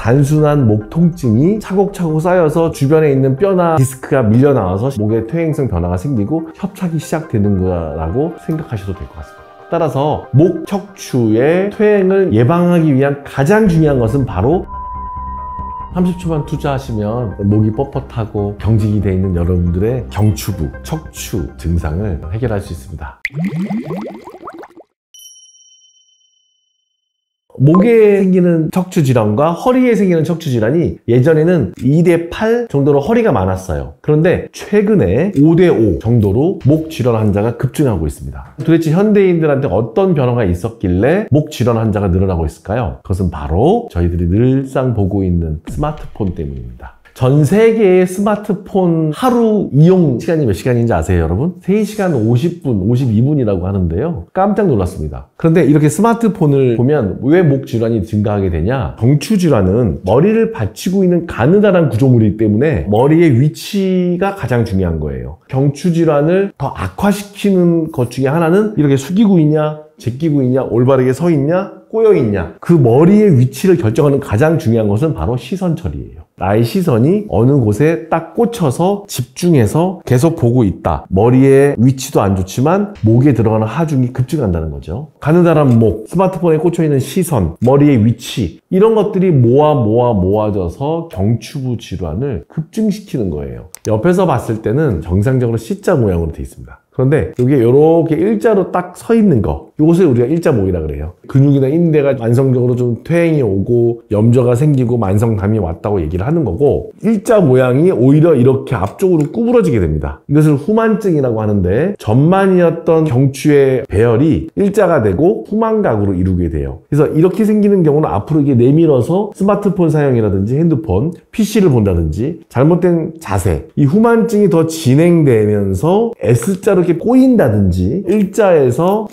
단순한 목 통증이 차곡차곡 쌓여서 주변에 있는 뼈나 디스크가 밀려나와서 목에 퇴행성 변화가 생기고 협착이 시작되는 거라고 생각하셔도 될 것 같습니다. 따라서 목 척추의 퇴행을 예방하기 위한 가장 중요한 것은 바로 30초만 투자하시면 목이 뻣뻣하고 경직이 되어 있는 여러분들의 경추부, 척추 증상을 해결할 수 있습니다. 목에 생기는 척추 질환과 허리에 생기는 척추 질환이 예전에는 2대 8 정도로 허리가 많았어요. 그런데 최근에 5대 5 정도로 목 질환 환자가 급증하고 있습니다. 도대체 현대인들한테 어떤 변화가 있었길래 목 질환 환자가 늘어나고 있을까요? 그것은 바로 저희들이 늘상 보고 있는 스마트폰 때문입니다. 전 세계의 스마트폰 하루 이용 시간이 몇 시간인지 아세요, 여러분? 3시간 50분, 52분이라고 하는데요. 깜짝 놀랐습니다. 그런데 이렇게 스마트폰을 보면 왜 목 질환이 증가하게 되냐? 경추 질환은 머리를 받치고 있는 가느다란 구조물이기 때문에 머리의 위치가 가장 중요한 거예요. 경추 질환을 더 악화시키는 것 중에 하나는 이렇게 숙이고 있냐, 제끼고 있냐, 올바르게 서 있냐, 꼬여 있냐. 그 머리의 위치를 결정하는 가장 중요한 것은 바로 시선 처리예요. 나의 시선이 어느 곳에 딱 꽂혀서 집중해서 계속 보고 있다. 머리의 위치도 안 좋지만 목에 들어가는 하중이 급증한다는 거죠. 가느다란 목, 스마트폰에 꽂혀있는 시선, 머리의 위치 이런 것들이 모아져서 경추부 질환을 급증시키는 거예요. 옆에서 봤을 때는 정상적으로 C자 모양으로 되어 있습니다. 그런데 여기에 이렇게 일자로 딱 서 있는 거, 이것을 우리가 일자목이라 그래요. 근육이나 인대가 만성적으로 좀 퇴행이 오고 염좌가 생기고 만성담이 왔다고 얘기를 하는 거고, 일자 모양이 오히려 이렇게 앞쪽으로 구부러지게 됩니다. 이것을 후만증이라고 하는데, 전만이었던 경추의 배열이 일자가 되고 후만각으로 이루게 돼요. 그래서 이렇게 생기는 경우는 앞으로 이게 내밀어서 스마트폰 사용이라든지 핸드폰, PC를 본다든지 잘못된 자세, 이 후만증이 더 진행되면서 S자로 이렇게 꼬인다든지, 일자에서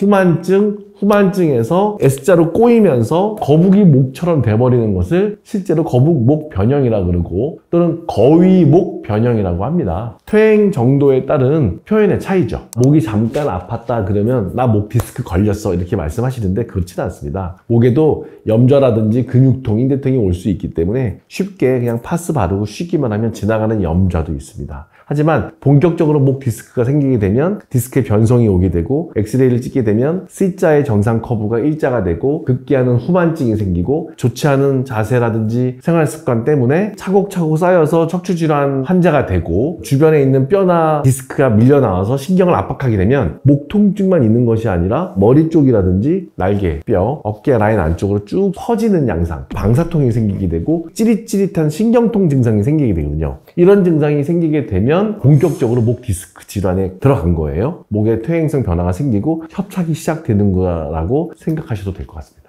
후만증에서 S자로 꼬이면서 거북이 목처럼 돼버리는 것을 실제로 거북목 변형이라고 그러고, 또는 거위목 변형이라고 합니다. 퇴행 정도에 따른 표현의 차이죠. 목이 잠깐 아팠다 그러면 나 목 디스크 걸렸어 이렇게 말씀하시는데 그렇지는 않습니다. 목에도 염좌라든지 근육통, 인대통이 올 수 있기 때문에 쉽게 그냥 파스 바르고 쉬기만 하면 지나가는 염좌도 있습니다. 하지만 본격적으로 목 디스크가 생기게 되면 디스크의 변성이 오게 되고, 엑스레이를 찍게 되면 C자의 정상 커브가 일자가 되고 급기야는 후만증이 생기고, 좋지 않은 자세라든지 생활 습관 때문에 차곡차곡 쌓여서 척추질환 환자가 되고, 주변에 있는 뼈나 디스크가 밀려나와서 신경을 압박하게 되면 목 통증만 있는 것이 아니라 머리 쪽이라든지 날개, 뼈, 어깨 라인 안쪽으로 쭉 퍼지는 양상, 방사통이 생기게 되고 찌릿찌릿한 신경통 증상이 생기게 되거든요. 이런 증상이 생기게 되면 본격적으로 목 디스크 질환에 들어간 거예요. 목에 퇴행성 변화가 생기고 협착이 시작되는 거라고 생각하셔도 될 것 같습니다.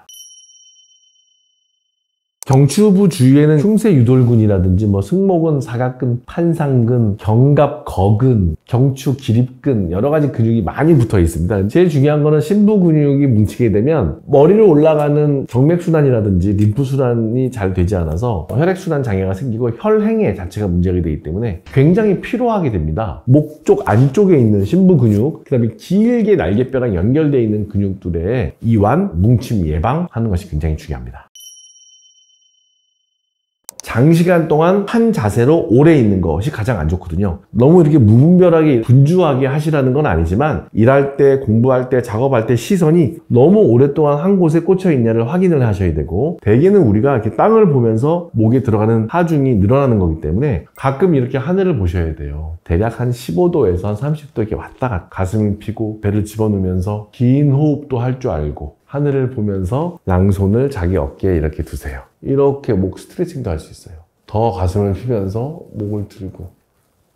경추부 주위에는 흉쇄유돌근이라든지 승모근, 사각근, 판상근, 견갑, 거근, 경추, 기립근 여러 가지 근육이 많이 붙어 있습니다. 제일 중요한 거는 심부 근육이 뭉치게 되면 머리로 올라가는 정맥순환이라든지 림프순환이 잘 되지 않아서 혈액순환 장애가 생기고 혈행애 자체가 문제가 되기 때문에 굉장히 피로하게 됩니다. 목 쪽 안쪽에 있는 심부 근육, 그 다음에 길게 날개뼈랑 연결되어 있는 근육들의 이완, 뭉침 예방하는 것이 굉장히 중요합니다. 장시간 동안 한 자세로 오래 있는 것이 가장 안 좋거든요. 너무 이렇게 무분별하게 분주하게 하시라는 건 아니지만, 일할 때, 공부할 때, 작업할 때 시선이 너무 오랫동안 한 곳에 꽂혀 있냐를 확인을 하셔야 되고, 대개는 우리가 이렇게 땅을 보면서 목에 들어가는 하중이 늘어나는 거기 때문에 가끔 이렇게 하늘을 보셔야 돼요. 대략 한 15도에서 한 30도 이렇게 왔다 갔다 가슴을 펴고 배를 집어넣으면서 긴 호흡도 할 줄 알고 하늘을 보면서 양손을 자기 어깨에 이렇게 두세요. 이렇게 목 스트레칭도 할 수 있어요. 더 가슴을 펴면서 목을 들고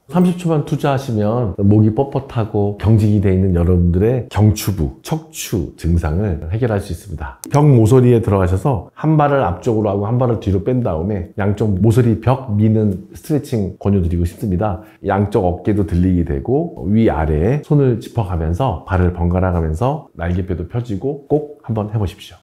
30초만 투자하시면 목이 뻣뻣하고 경직이 되어 있는 여러분들의 경추부, 척추 증상을 해결할 수 있습니다. 벽 모서리에 들어가셔서 한 발을 앞쪽으로 하고 한 발을 뒤로 뺀 다음에 양쪽 모서리 벽 미는 스트레칭 권유드리고 싶습니다. 양쪽 어깨도 들리게 되고 위아래에 손을 짚어가면서 발을 번갈아 가면서 날개뼈도 펴지고 꼭 한번 해보십시오.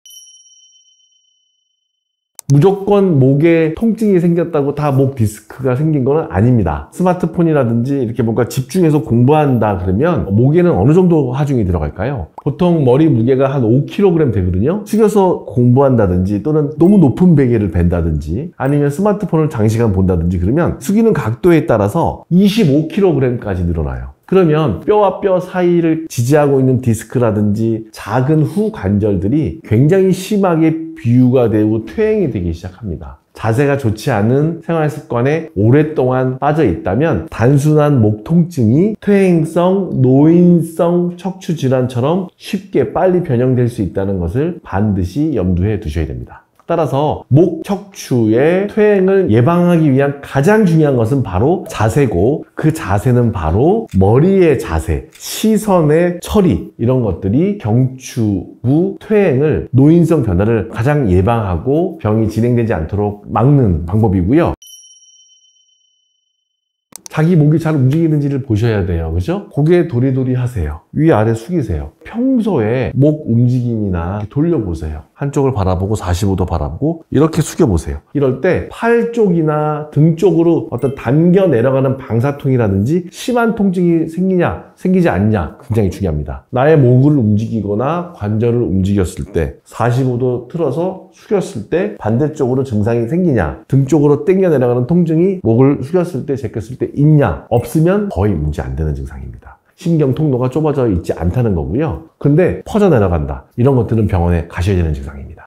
무조건 목에 통증이 생겼다고 다 목 디스크가 생긴 건 아닙니다. 스마트폰이라든지 이렇게 뭔가 집중해서 공부한다 그러면 목에는 어느 정도 하중이 들어갈까요? 보통 머리 무게가 한 5kg 되거든요. 숙여서 공부한다든지 또는 너무 높은 베개를 벤다든지 아니면 스마트폰을 장시간 본다든지 그러면 숙이는 각도에 따라서 25kg까지 늘어나요. 그러면 뼈와 뼈 사이를 지지하고 있는 디스크라든지 작은 후 관절들이 굉장히 심하게 비유가 되고 퇴행이 되기 시작합니다. 자세가 좋지 않은 생활 습관에 오랫동안 빠져 있다면 단순한 목 통증이 퇴행성, 노인성 척추 질환처럼 쉽게 빨리 변형될 수 있다는 것을 반드시 염두에 두셔야 됩니다. 따라서 목 척추의 퇴행을 예방하기 위한 가장 중요한 것은 바로 자세고 그 자세는 바로 머리의 자세, 시선의 처리 이런 것들이 경추부 퇴행을 노인성 변화를 가장 예방하고 병이 진행되지 않도록 막는 방법이고요. 자기 목이 잘 움직이는지를 보셔야 돼요. 그죠? 고개 도리도리 하세요. 위아래 숙이세요. 평소에 목 움직임이나 돌려보세요. 한쪽을 바라보고 45도 바라보고 이렇게 숙여보세요. 이럴 때 팔 쪽이나 등 쪽으로 어떤 당겨 내려가는 방사통이라든지 심한 통증이 생기지 않냐 굉장히 중요합니다. 나의 목을 움직이거나 관절을 움직였을 때 45도 틀어서 숙였을 때 반대쪽으로 증상이 생기냐, 등 쪽으로 당겨 내려가는 통증이 목을 숙였을 때 제꼈을 때 있냐, 없으면 거의 문제 안 되는 증상입니다. 신경 통로가 좁아져 있지 않다는 거고요. 근데 퍼져 내려간다. 이런 것들은 병원에 가셔야 되는 증상입니다.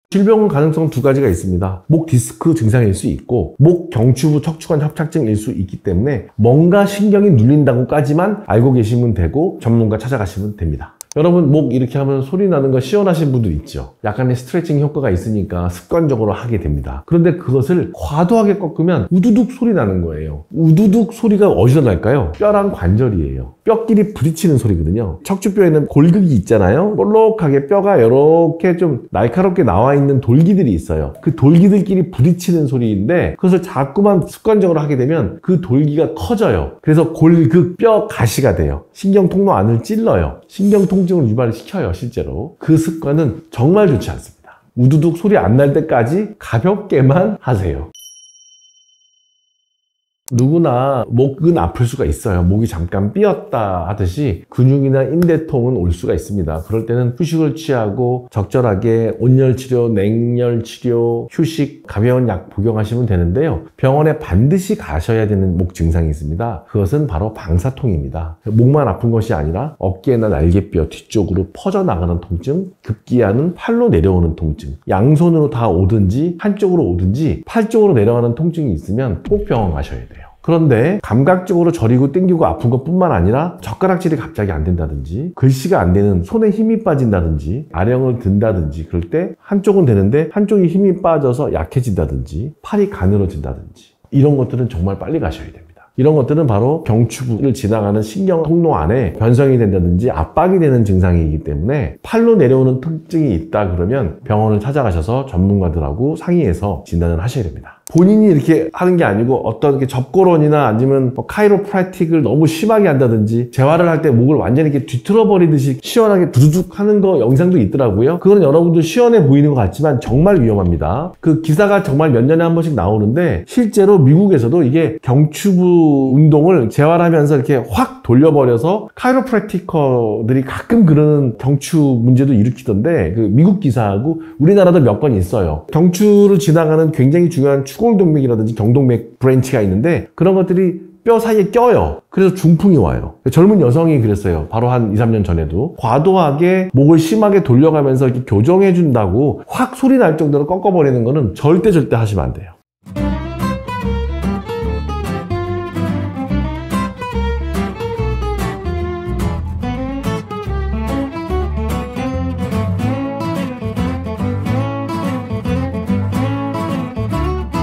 질병은 가능성 두 가지가 있습니다. 목 디스크 증상일 수 있고 목 경추부 척추관 협착증일 수 있기 때문에 뭔가 신경이 눌린다고까지만 알고 계시면 되고 전문가 찾아가시면 됩니다. 여러분 목 이렇게 하면 소리 나는 거 시원하신 분들 있죠. 약간의 스트레칭 효과가 있으니까 습관적으로 하게 됩니다. 그런데 그것을 과도하게 꺾으면 우두둑 소리 나는 거예요. 우두둑 소리가 어디서 날까요? 뼈랑 관절이에요. 뼈끼리 부딪히는 소리거든요. 척추뼈에는 골극이 있잖아요. 볼록하게 뼈가 이렇게 좀 날카롭게 나와 있는 돌기들이 있어요. 그 돌기들끼리 부딪히는 소리인데 그것을 자꾸만 습관적으로 하게 되면 그 돌기가 커져요. 그래서 골극 뼈 가시가 돼요. 신경 통로 안을 찔러요. 신경 통증을 유발을 시켜요. 실제로 그 습관은 정말 좋지 않습니다. 우두둑 소리 안 날 때까지 가볍게만 하세요. 누구나 목은 아플 수가 있어요. 목이 잠깐 삐었다 하듯이 근육이나 인대통은 올 수가 있습니다. 그럴 때는 휴식을 취하고 적절하게 온열 치료, 냉열 치료, 휴식, 가벼운 약 복용하시면 되는데요. 병원에 반드시 가셔야 되는 목 증상이 있습니다. 그것은 바로 방사통입니다. 목만 아픈 것이 아니라 어깨나 날개뼈 뒤쪽으로 퍼져나가는 통증, 급기야는 팔로 내려오는 통증, 양손으로 다 오든지 한쪽으로 오든지 팔 쪽으로 내려가는 통증이 있으면 꼭 병원 가셔야 돼요. 그런데 감각적으로 저리고 땡기고 아픈 것뿐만 아니라 젓가락질이 갑자기 안 된다든지 글씨가 안 되는 손에 힘이 빠진다든지 아령을 든다든지 그럴 때 한쪽은 되는데 한쪽이 힘이 빠져서 약해진다든지 팔이 가늘어진다든지 이런 것들은 정말 빨리 가셔야 됩니다. 이런 것들은 바로 경추부를 지나가는 신경 통로 안에 변성이 된다든지 압박이 되는 증상이기 때문에 팔로 내려오는 통증이 있다 그러면 병원을 찾아가셔서 전문가들하고 상의해서 진단을 하셔야 됩니다. 본인이 이렇게 하는 게 아니고 어떤 접골원이나 아니면 카이로프라틱을 너무 심하게 한다든지 재활을 할 때 목을 완전히 이렇게 뒤틀어 버리듯이 시원하게 두두둑 하는 거 영상도 있더라고요. 그건 여러분들 시원해 보이는 것 같지만 정말 위험합니다. 그 기사가 정말 몇 년에 한 번씩 나오는데 실제로 미국에서도 이게 경추부 운동을 재활하면서 이렇게 확 돌려버려서 카이로프라티커들이 가끔 그런 경추 문제도 일으키던데 그 미국 기사하고 우리나라도 몇 건 있어요. 경추를 지나가는 굉장히 중요한 추골동맥이라든지 경동맥 브랜치가 있는데 그런 것들이 뼈 사이에 껴요. 그래서 중풍이 와요. 젊은 여성이 그랬어요. 바로 한 2, 3년 전에도 과도하게 목을 심하게 돌려가면서 이렇게 교정해 준다고 확 소리 날 정도로 꺾어버리는 거는 절대 하시면 안 돼요.